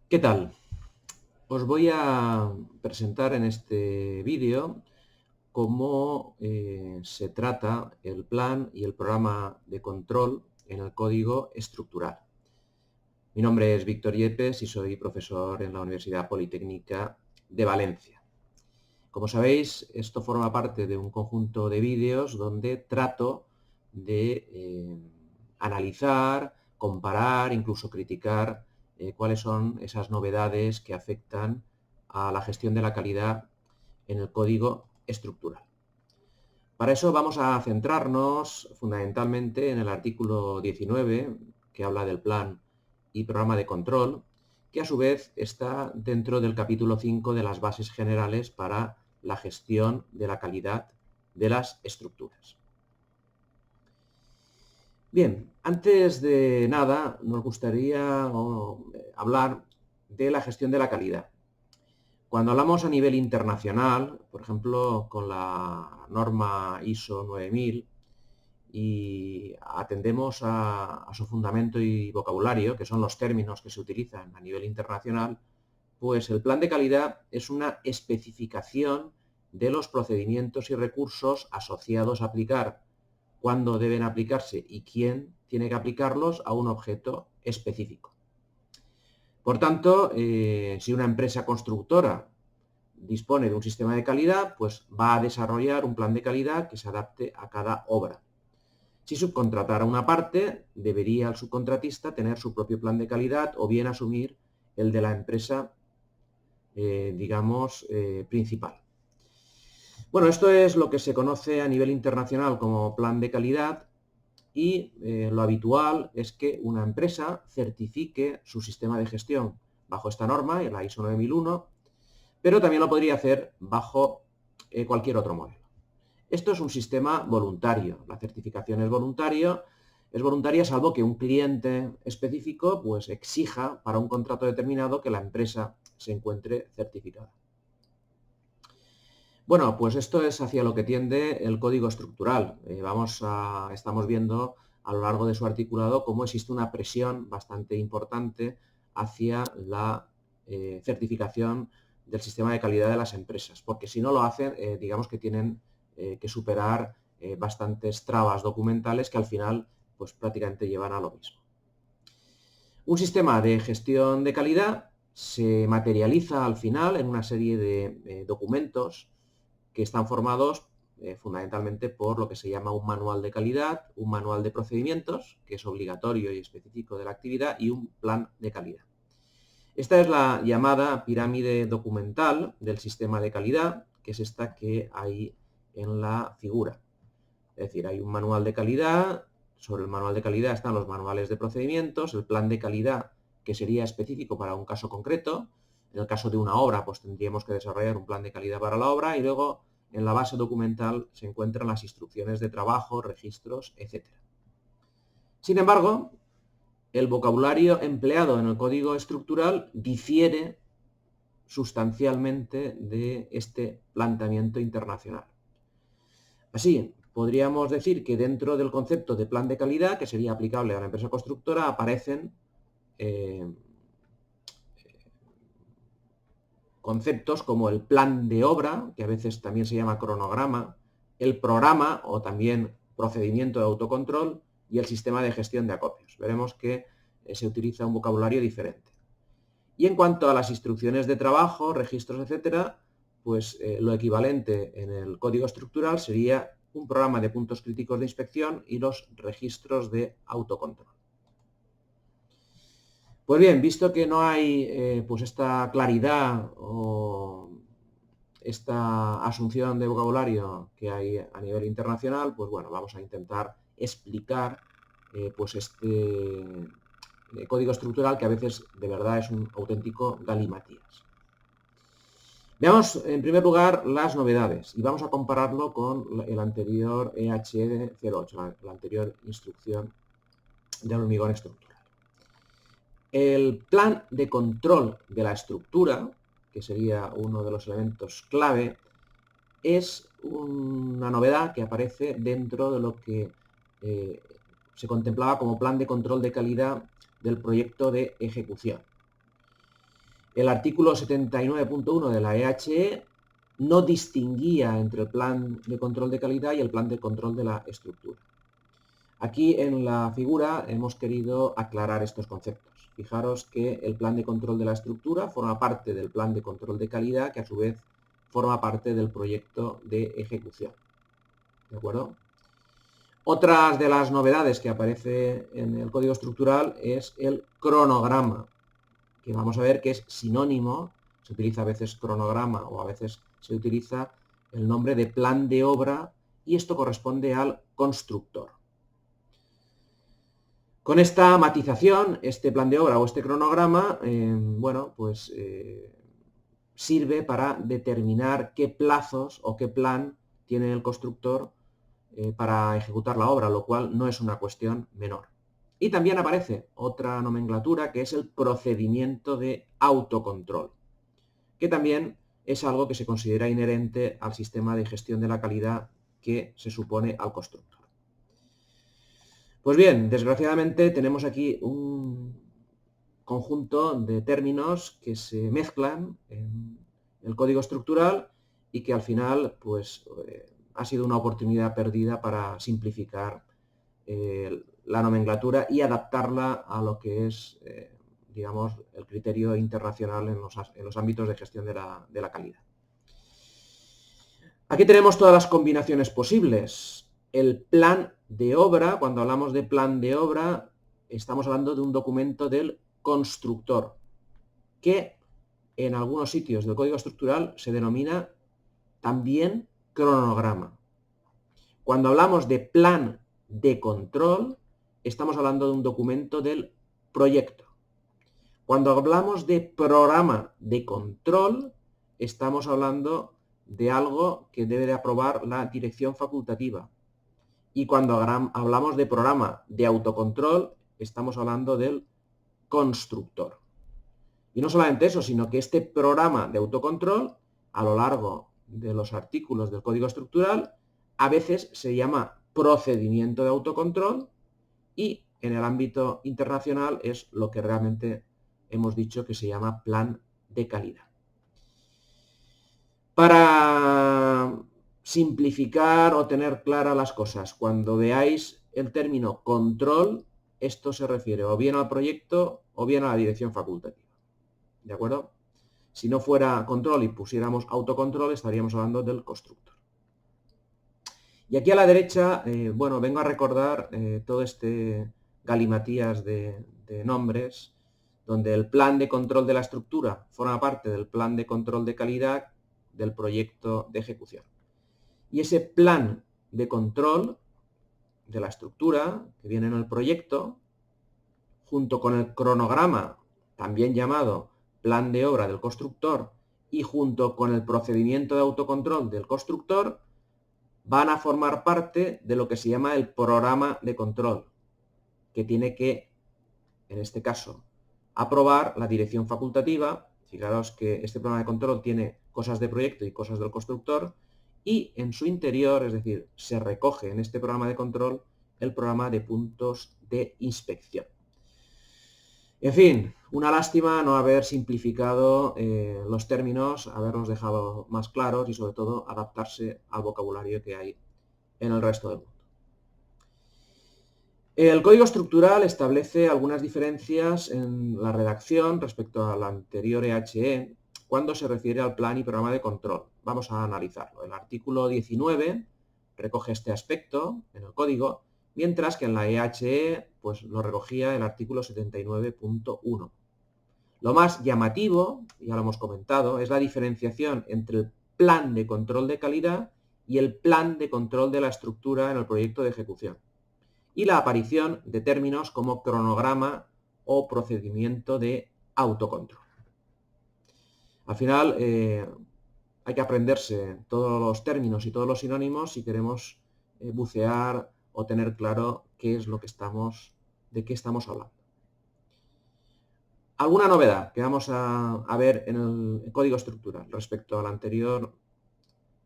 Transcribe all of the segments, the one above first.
¿Qué tal? Os voy a presentar en este vídeo cómo se trata el plan y el programa de control en el código estructural. Mi nombre es Víctor Yepes y soy profesor en la Universidad Politécnica de Valencia. Como sabéis, esto forma parte de un conjunto de vídeos donde trato de analizar, comparar, incluso criticar cuáles son esas novedades que afectan a la gestión de la calidad en el código estructural. Para eso vamos a centrarnos fundamentalmente en el artículo 19, que habla del plan y programa de control, que a su vez está dentro del capítulo 5 de las bases generales para la gestión de la calidad de las estructuras. Bien, antes de nada nos gustaría hablar de la gestión de la calidad. Cuando hablamos a nivel internacional, por ejemplo, con la norma ISO 9000, y atendemos a su fundamento y vocabulario, que son los términos que se utilizan a nivel internacional, pues el plan de calidad es una especificación de los procedimientos y recursos asociados a aplicar, cuándo deben aplicarse y quién tiene que aplicarlos a un objeto específico. Por tanto, si una empresa constructora dispone de un sistema de calidad, pues va a desarrollar un plan de calidad que se adapte a cada obra. Si subcontratara una parte, debería el subcontratista tener su propio plan de calidad o bien asumir el de la empresa, principal. Bueno, esto es lo que se conoce a nivel internacional como plan de calidad y lo habitual es que una empresa certifique su sistema de gestión bajo esta norma, la ISO 9001, pero también lo podría hacer bajo cualquier otro modelo. Esto es un sistema voluntario. La certificación es voluntaria salvo que un cliente específico pues, exija para un contrato determinado que la empresa se encuentre certificada. Bueno, pues esto es hacia lo que tiende el código estructural. Estamos viendo a lo largo de su articulado cómo existe una presión bastante importante hacia la certificación del sistema de calidad de las empresas, porque si no lo hacen, digamos que tienen que superar bastantes trabas documentales que al final pues prácticamente llevan a lo mismo. Un sistema de gestión de calidad se materializa al final en una serie de documentos que están formados fundamentalmente por lo que se llama un manual de calidad, un manual de procedimientos, que es obligatorio y específico de la actividad, y un plan de calidad. Esta es la llamada pirámide documental del sistema de calidad, que es esta que hay en la figura. Es decir, hay un manual de calidad, sobre el manual de calidad están los manuales de procedimientos, el plan de calidad que sería específico para un caso concreto. En el caso de una obra, pues tendríamos que desarrollar un plan de calidad para la obra y luego en la base documental se encuentran las instrucciones de trabajo, registros, etc. Sin embargo, el vocabulario empleado en el código estructural difiere sustancialmente de este planteamiento internacional. Así, podríamos decir que dentro del concepto de plan de calidad, que sería aplicable a la empresa constructora, aparecen conceptos como el plan de obra, que a veces también se llama cronograma, el programa o también procedimiento de autocontrol y el sistema de gestión de acopios. Veremos que se utiliza un vocabulario diferente. Y en cuanto a las instrucciones de trabajo, registros, etcétera, pues lo equivalente en el código estructural sería un programa de puntos críticos de inspección y los registros de autocontrol. Pues bien, visto que no hay pues esta claridad o esta asunción de vocabulario que hay a nivel internacional, pues bueno, vamos a intentar explicar pues este código estructural que a veces de verdad es un auténtico galimatías. Veamos en primer lugar las novedades y vamos a compararlo con el anterior EHE 08, la anterior instrucción del hormigón estructural. El plan de control de la estructura, que sería uno de los elementos clave, es una novedad que aparece dentro de lo que se contemplaba como plan de control de calidad del proyecto de ejecución. El artículo 79.1 de la EHE no distinguía entre el plan de control de calidad y el plan de control de la estructura. Aquí en la figura hemos querido aclarar estos conceptos. Fijaros que el plan de control de la estructura forma parte del plan de control de calidad, que a su vez forma parte del proyecto de ejecución. ¿De acuerdo? Otras de las novedades que aparece en el código estructural es el cronograma, que vamos a ver que es sinónimo, se utiliza a veces cronograma o a veces se utiliza el nombre de plan de obra y esto corresponde al constructor. Con esta matización, este plan de obra o este cronograma, sirve para determinar qué plazos o qué plan tiene el constructor para ejecutar la obra, lo cual no es una cuestión menor. Y también aparece otra nomenclatura que es el procedimiento de autocontrol, que también es algo que se considera inherente al sistema de gestión de la calidad que se supone al constructor. Pues bien, desgraciadamente tenemos aquí un conjunto de términos que se mezclan en el código estructural y que al final ha sido una oportunidad perdida para simplificar la nomenclatura y adaptarla a lo que es, el criterio internacional en los ámbitos de gestión de la calidad. Aquí tenemos todas las combinaciones posibles. El plan de obra, cuando hablamos de plan de obra, estamos hablando de un documento del constructor, que en algunos sitios del código estructural se denomina también cronograma. Cuando hablamos de plan de control, estamos hablando de un documento del proyecto. Cuando hablamos de programa de control, estamos hablando de algo que debe de aprobar la dirección facultativa. Y cuando hablamos de programa de autocontrol, estamos hablando del constructor. Y no solamente eso, sino que este programa de autocontrol, a lo largo de los artículos del código estructural, a veces se llama procedimiento de autocontrol y en el ámbito internacional es lo que realmente hemos dicho que se llama plan de calidad. Para simplificar o tener claras las cosas, cuando veáis el término control, esto se refiere o bien al proyecto o bien a la dirección facultativa. ¿De acuerdo? Si no fuera control y pusiéramos autocontrol, estaríamos hablando del constructor. Y aquí a la derecha, vengo a recordar todo este galimatías de nombres, donde el plan de control de la estructura forma parte del plan de control de calidad del proyecto de ejecución. Y ese plan de control de la estructura que viene en el proyecto, junto con el cronograma, también llamado plan de obra del constructor, y junto con el procedimiento de autocontrol del constructor, van a formar parte de lo que se llama el programa de control, que tiene que, en este caso, aprobar la dirección facultativa. Fijaros que este programa de control tiene cosas de proyecto y cosas del constructor, y en su interior, es decir, se recoge en este programa de control el programa de puntos de inspección. En fin, una lástima no haber simplificado los términos, haberlos dejado más claros y sobre todo adaptarse al vocabulario que hay en el resto del mundo. El código estructural establece algunas diferencias en la redacción respecto al anterior EHE cuando se refiere al plan y programa de control. Vamos a analizarlo. El artículo 19 recoge este aspecto en el código, mientras que en la EHE lo recogía el artículo 79.1. Lo más llamativo, ya lo hemos comentado, es la diferenciación entre el plan de control de calidad y el plan de control de la estructura en el proyecto de ejecución, y la aparición de términos como cronograma o procedimiento de autocontrol. Al final hay que aprenderse todos los términos y todos los sinónimos si queremos bucear o tener claro qué es lo que de qué estamos hablando. ¿Alguna novedad que vamos a ver en el código estructural respecto al anterior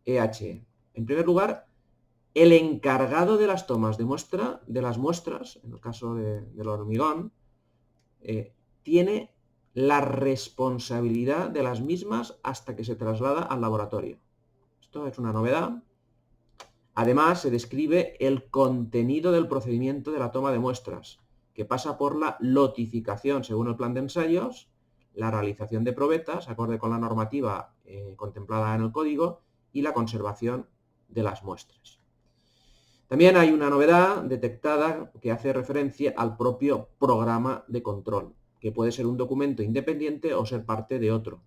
EHE? En primer lugar, el encargado de las tomas de las muestras, en el caso del hormigón, tiene la responsabilidad de las mismas hasta que se traslada al laboratorio. Esto es una novedad. Además, se describe el contenido del procedimiento de la toma de muestras, que pasa por la lotificación según el plan de ensayos, la realización de probetas, acorde con la normativa contemplada en el código, y la conservación de las muestras. También hay una novedad detectada que hace referencia al propio programa de control, que puede ser un documento independiente o ser parte de otro.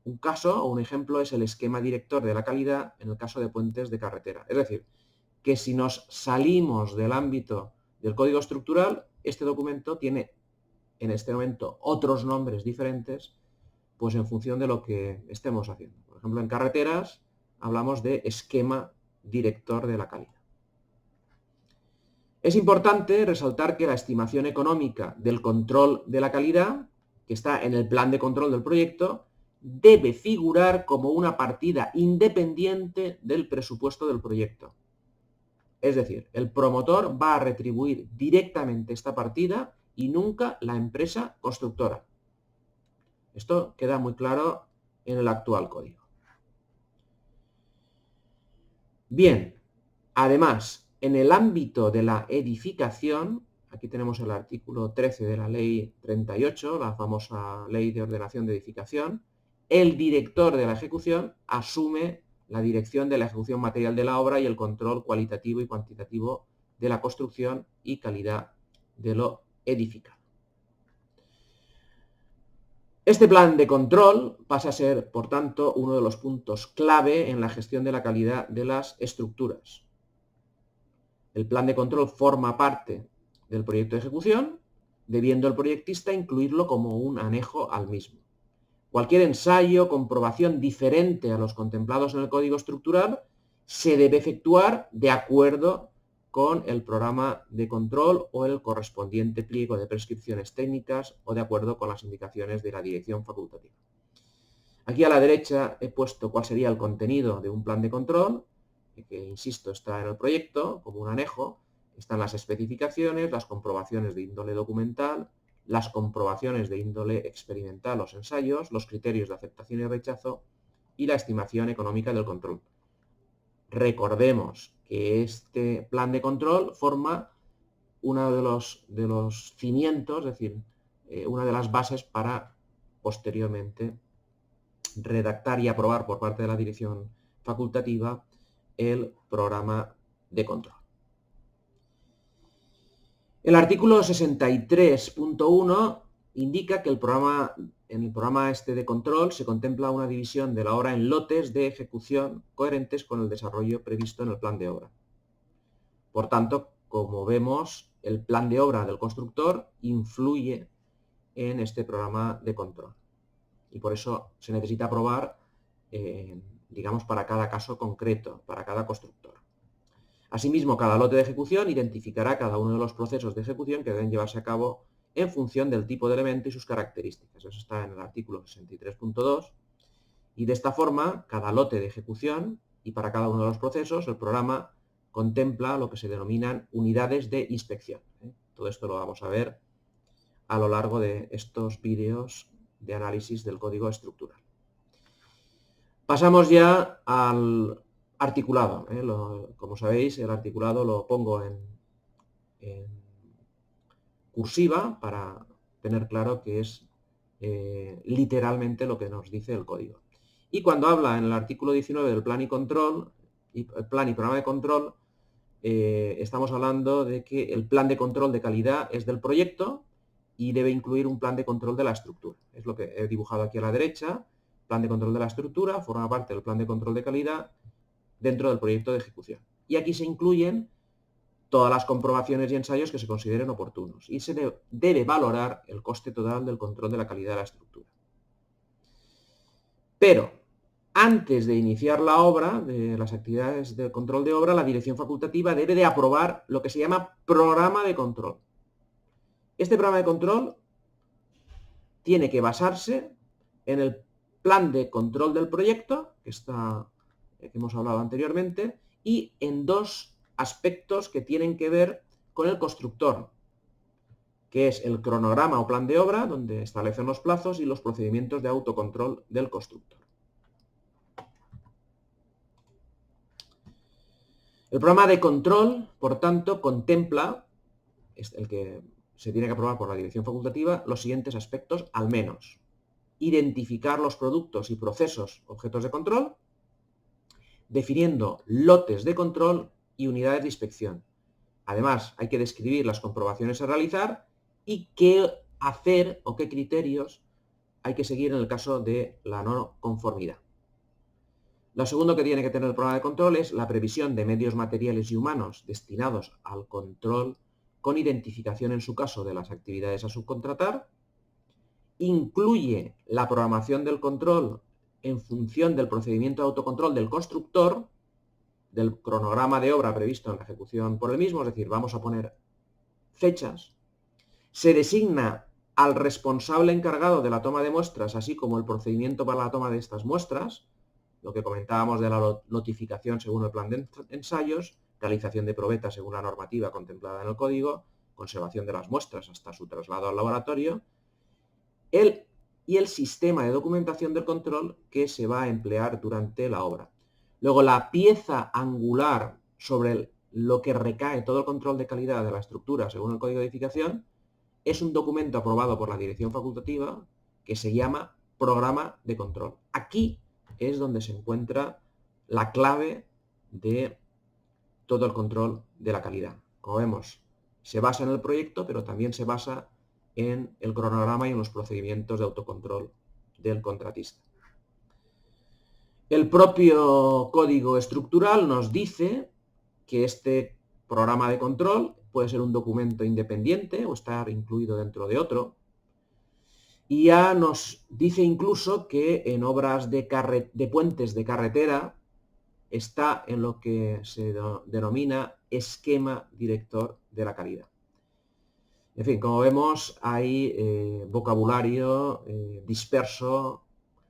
Un caso o un ejemplo es el esquema director de la calidad en el caso de puentes de carretera. Es decir, que si nos salimos del ámbito del código estructural, este documento tiene en este momento otros nombres diferentes, pues en función de lo que estemos haciendo. Por ejemplo, en carreteras hablamos de esquema director de la calidad. Es importante resaltar que la estimación económica del control de la calidad, que está en el plan de control del proyecto, debe figurar como una partida independiente del presupuesto del proyecto. Es decir, el promotor va a retribuir directamente esta partida y nunca la empresa constructora. Esto queda muy claro en el actual código. Bien, además, en el ámbito de la edificación, aquí tenemos el artículo 13 de la ley 38, la famosa ley de ordenación de edificación, el director de la ejecución asume la dirección de la ejecución material de la obra y el control cualitativo y cuantitativo de la construcción y calidad de lo edificado. Este plan de control pasa a ser, por tanto, uno de los puntos clave en la gestión de la calidad de las estructuras. El plan de control forma parte del proyecto de ejecución, debiendo el proyectista incluirlo como un anejo al mismo. Cualquier ensayo, comprobación diferente a los contemplados en el código estructural se debe efectuar de acuerdo con el programa de control o el correspondiente pliego de prescripciones técnicas o de acuerdo con las indicaciones de la dirección facultativa. Aquí a la derecha he puesto cuál sería el contenido de un plan de control, que insisto está en el proyecto como un anejo. Están las especificaciones, las comprobaciones de índole documental, las comprobaciones de índole experimental, los ensayos, los criterios de aceptación y rechazo y la estimación económica del control. Recordemos que este plan de control forma uno de los cimientos, es decir, una de las bases para posteriormente redactar y aprobar por parte de la dirección facultativa el programa de control. El artículo 63.1 indica que en el programa este de control se contempla una división de la obra en lotes de ejecución coherentes con el desarrollo previsto en el plan de obra. Por tanto, como vemos, el plan de obra del constructor influye en este programa de control. Y por eso se necesita aprobar, digamos, para cada caso concreto, para cada constructor. Asimismo, cada lote de ejecución identificará cada uno de los procesos de ejecución que deben llevarse a cabo en función del tipo de elemento y sus características. Eso está en el artículo 63.2. Y de esta forma, cada lote de ejecución y para cada uno de los procesos, el programa contempla lo que se denominan unidades de inspección. Todo esto lo vamos a ver a lo largo de estos vídeos de análisis del código estructural. Pasamos ya al articulado. Como sabéis, el articulado lo pongo en cursiva para tener claro que es literalmente lo que nos dice el código. Y cuando habla en el artículo 19 del plan y control, plan y programa de control, estamos hablando de que el plan de control de calidad es del proyecto y debe incluir un plan de control de la estructura. Es lo que he dibujado aquí a la derecha. Plan de control de la estructura forma parte del plan de control de calidad dentro del proyecto de ejecución. Y aquí se incluyen todas las comprobaciones y ensayos que se consideren oportunos. Y se debe valorar el coste total del control de la calidad de la estructura. Pero antes de iniciar la obra, de las actividades de control de obra, la dirección facultativa debe de aprobar lo que se llama programa de control. Este programa de control tiene que basarse en el plan de control del proyecto, que hemos hablado anteriormente, y en dos aspectos que tienen que ver con el constructor, que es el cronograma o plan de obra, donde establecen los plazos y los procedimientos de autocontrol del constructor. El programa de control, por tanto, contempla, el que se tiene que aprobar por la dirección facultativa, los siguientes aspectos, al menos. Identificar los productos y procesos objetos de control, definiendo lotes de control y unidades de inspección. Además, hay que describir las comprobaciones a realizar y qué hacer o qué criterios hay que seguir en el caso de la no conformidad. Lo segundo que tiene que tener el programa de control es la previsión de medios materiales y humanos destinados al control, con identificación en su caso de las actividades a subcontratar. Incluye la programación del control en función del procedimiento de autocontrol del constructor, del cronograma de obra previsto en la ejecución por el mismo, es decir, vamos a poner fechas. Se designa al responsable encargado de la toma de muestras, así como el procedimiento para la toma de estas muestras, lo que comentábamos de la notificación según el plan de ensayos, realización de probeta según la normativa contemplada en el código, conservación de las muestras hasta su traslado al laboratorio, y el sistema de documentación del control que se va a emplear durante la obra. Luego, la pieza angular sobre lo que recae todo el control de calidad de la estructura según el código de edificación es un documento aprobado por la dirección facultativa que se llama programa de control. Aquí es donde se encuentra la clave de todo el control de la calidad. Como vemos, se basa en el proyecto, pero también se basa en el cronograma y en los procedimientos de autocontrol del contratista. El propio código estructural nos dice que este programa de control puede ser un documento independiente o estar incluido dentro de otro. Y ya nos dice incluso que en obras de puentes de carretera está en lo que se denomina esquema director de la calidad. En fin, como vemos, hay vocabulario disperso,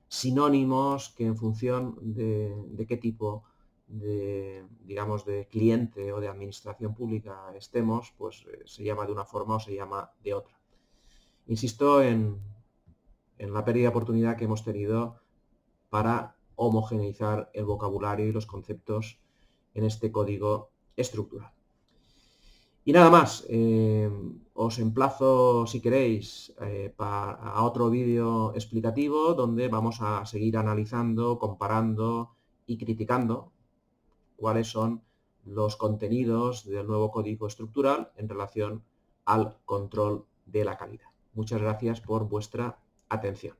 sinónimos que en función de qué tipo digamos, de cliente o de administración pública estemos, pues se llama de una forma o se llama de otra. Insisto en la pérdida de oportunidad que hemos tenido para homogeneizar el vocabulario y los conceptos en este código estructural. Y nada más, os emplazo, si queréis, a otro vídeo explicativo donde vamos a seguir analizando, comparando y criticando cuáles son los contenidos del nuevo código estructural en relación al control de la calidad. Muchas gracias por vuestra atención.